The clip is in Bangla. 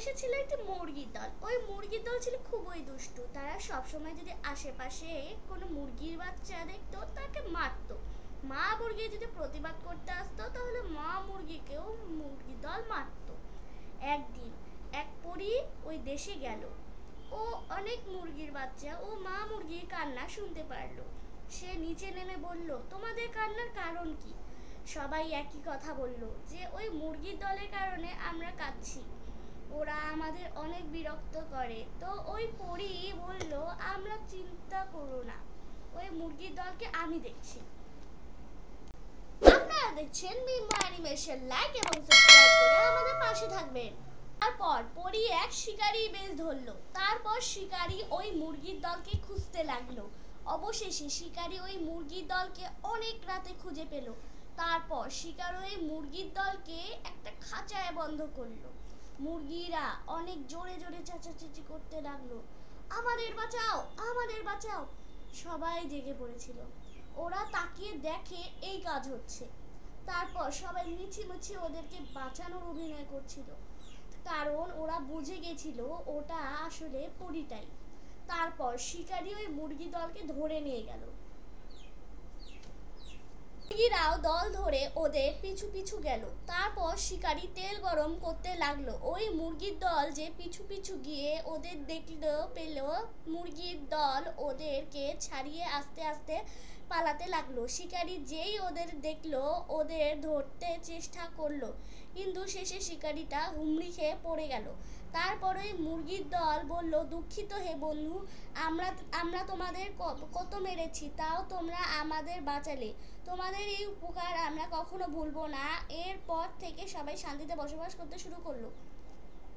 দেশে ছিল একটি মুরগির দল। ওই মুরগির দল ছিল খুবই দুষ্টু। তারা সবসময় যদি আশেপাশে কোনো মুরগির বাচ্চা দেখতো তাকে মারতো। মা মুরগি যদি প্রতিবাদ করতে আসতো তাহলে মা মুরগিকেও মুরগির দল মারতো। একদিন এক পরী ওই দেশে গেল। ও অনেক মুরগির বাচ্চা ও মা মুরগির কান্না শুনতে পারলো। সে নিচে নেমে বলল, তোমাদের কান্নার কারণ কি? সবাই একই কথা বলল যে ওই মুরগির দলের কারণে আমরা কাঁদছি, ওরা আমাদের অনেক বিরক্ত করে। তো ওই পরী বলল, আমরা চিন্তা করো না, ওই মুরগির দলকে আমি দেখছি। আপনারা দেখছেন মিম্বো অ্যানিমেশন, লাইক এবং সাবস্ক্রাইব করে আমাদের পাশে থাকবেন। তারপর পরী এক শিকারি বেশ ধরলো। তারপর শিকারি ওই মুরগির দলকে খুঁজতে লাগলো। অবশেষে শিকারি ওই মুরগির দলকে অনেক রাতে খুঁজে পেল। তারপর শিকারি ওই মুরগির দলকে একটা খাঁচায় বন্ধ করলো। মুরগিরা অনেক জোরে জোরে চেঁচামেচি করতে লাগলো, আমাদের বাঁচাও, আমাদের বাঁচাও। সবাই জেগে পড়েছিল। ওরা তাকিয়ে দেখে এই কাজ হচ্ছে। তারপর সবাই মিছিমিছি ওদেরকে বাঁচানোর অভিনয় করছিল, কারণ ওরা বুঝে গেছিল ওটা আসলে পরীটাই। তারপর শিকারি ওই মুরগি দলকে ধরে নিয়ে গেল। মুরগিরাও দল ধরে ওদের পিছু পিছু গেল। তারপর শিকারি তেল গরম করতে লাগলো। ওই মুরগির দল যে পিছু পিছু গিয়ে ওদের দেখলো পেল, মুরগির দল ওদেরকে ছাড়িয়ে আস্তে আস্তে পালাতে লাগলো। শিকারি যেই ওদের দেখলো ওদের ধরতে চেষ্টা করলো, কিন্তু শেষে শিকারিটা হুমড়ি খেয়ে পড়ে গেল। তারপর ওই মুরগির দল বলল, দুঃখিত হে বন্ধু, আমরা আমরা তোমাদের কত মেরেছি, তাও তোমরা আমাদের বাঁচালে। তোমাদের এই উপকার আমরা কখনো ভুলবো না। এরপর থেকে সবাই শান্তিতে বসবাস করতে শুরু করলো।